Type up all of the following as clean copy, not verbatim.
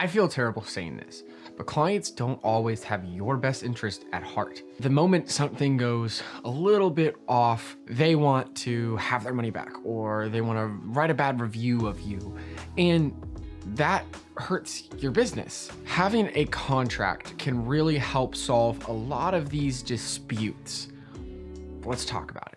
I feel terrible saying this, but clients don't always have your best interest at heart. The moment something goes a little bit off, they want to have their money back or they want to write a bad review of you. And that hurts your business. Having a contract can really help solve a lot of these disputes. Let's talk about it.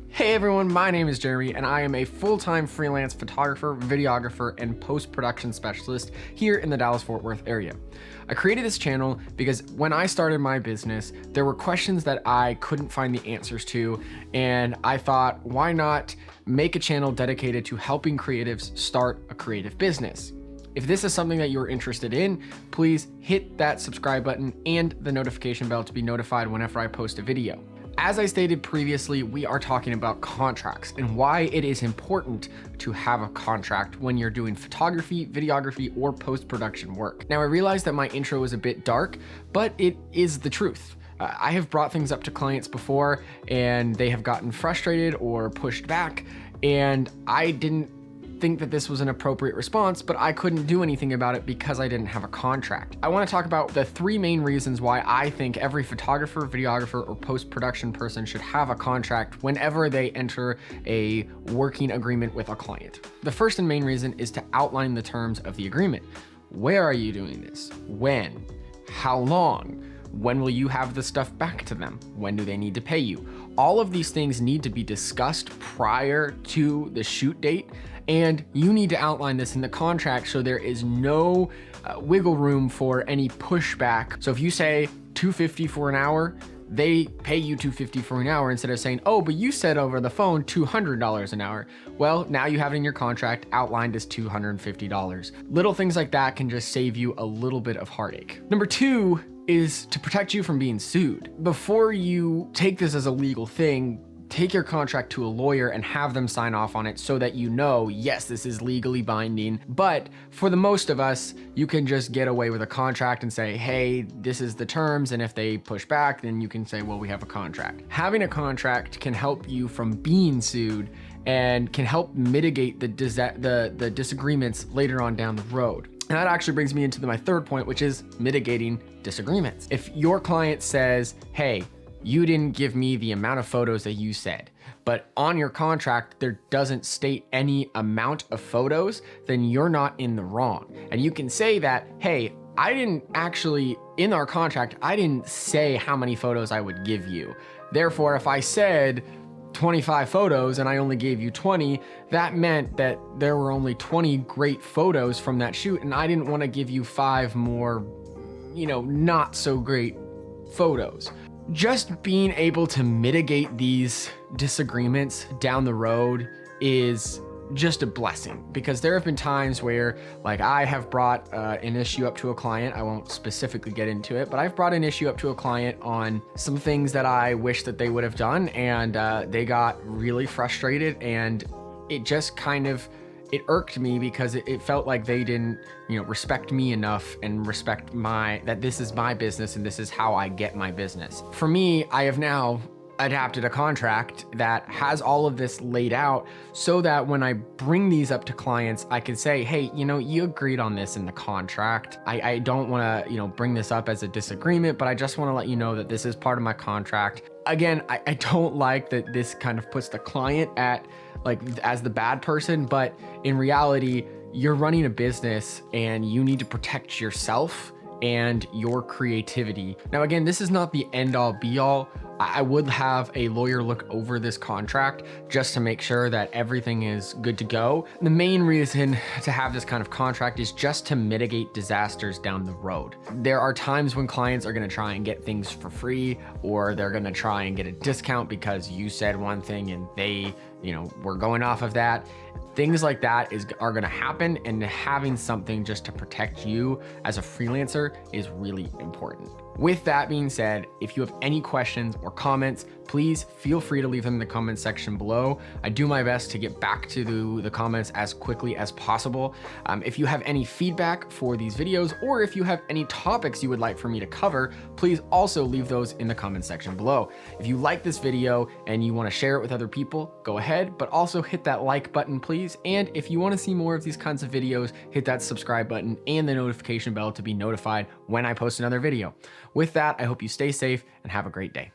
Hey everyone, my name is Jeremy and I am a full-time freelance photographer, videographer, and post-production specialist here in the Dallas-Fort Worth area. I created this channel because when I started my business, there were questions that I couldn't find the answers to, and I thought, why not make a channel dedicated to helping creatives start a creative business? If this is something that you're interested in, please hit that subscribe button and the notification bell to be notified whenever I post a video. As I stated previously, we are talking about contracts and why it is important to have a contract when you're doing photography, videography, or post-production work. Now, I realize that my intro is a bit dark, but it is the truth. I have brought things up to clients before and they have gotten frustrated or pushed back, and I didn't think that this was an appropriate response, but I couldn't do anything about it because I didn't have a contract. I want to talk about the three main reasons why I think every photographer, videographer, or post-production person should have a contract whenever they enter a working agreement with a client. The first and main reason is to outline the terms of the agreement. Where are you doing this? When? How long? When will you have the stuff back to them? When do they need to pay you? All of these things need to be discussed prior to the shoot date, and you need to outline this in the contract so there is no wiggle room for any pushback. So if you say $250 for an hour, they pay you $250 for an hour instead of saying, oh, but you said over the phone $200 an hour. Well, now you have it in your contract outlined as $250. Little things like that can just save you a little bit of heartache. Number two is to protect you from being sued. Before you take this as a legal thing, take your contract to a lawyer and have them sign off on it so that you know, yes, this is legally binding. But for the most of us, you can just get away with a contract and say, hey, this is the terms. And if they push back, then you can say, well, we have a contract. Having a contract can help you from being sued and can help mitigate the disagreements later on down the road. And that actually brings me into my third point, which is mitigating disagreements. If your client says, hey, you didn't give me the amount of photos that you said, but on your contract, there doesn't state any amount of photos, then you're not in the wrong. And you can say that, hey, I didn't actually, in our contract, I didn't say how many photos I would give you. Therefore, if I said 25 photos and I only gave you 20, that meant that there were only 20 great photos from that shoot, and I didn't want to give you 5 more, not so great photos. Just being able to mitigate these disagreements down the road is just a blessing, because there have been times where, like, I have brought an issue up to a client. I won't specifically get into it, but I've brought an issue up to a client on some things that I wish that they would have done, and they got really frustrated, and it just kind of, it irked me because it felt like they didn't, respect me enough and respect that this is my business and this is how I get my business. For me, I have now adapted a contract that has all of this laid out so that when I bring these up to clients, I can say, hey, you agreed on this in the contract. I don't want to, bring this up as a disagreement, but I just want to let you know that this is part of my contract. Again, I don't like that this kind of puts the client as the bad person, but in reality, you're running a business and you need to protect yourself and your creativity. Now, again, this is not the end all be all. I would have a lawyer look over this contract just to make sure that everything is good to go. The main reason to have this kind of contract is just to mitigate disasters down the road. There are times when clients are going to try and get things for free, or they're going to try and get a discount because you said one thing and they, were going off of that. Things like that are going to happen, and having something just to protect you as a freelancer is really important. With that being said, if you have any questions or comments, please feel free to leave them in the comment section below. I do my best to get back to the comments as quickly as possible. If you have any feedback for these videos, or if you have any topics you would like for me to cover, please also leave those in the comment section below. If you like this video and you want to share it with other people, go ahead, but also hit that like button, please. And if you want to see more of these kinds of videos, hit that subscribe button and the notification bell to be notified when I post another video. With that, I hope you stay safe and have a great day.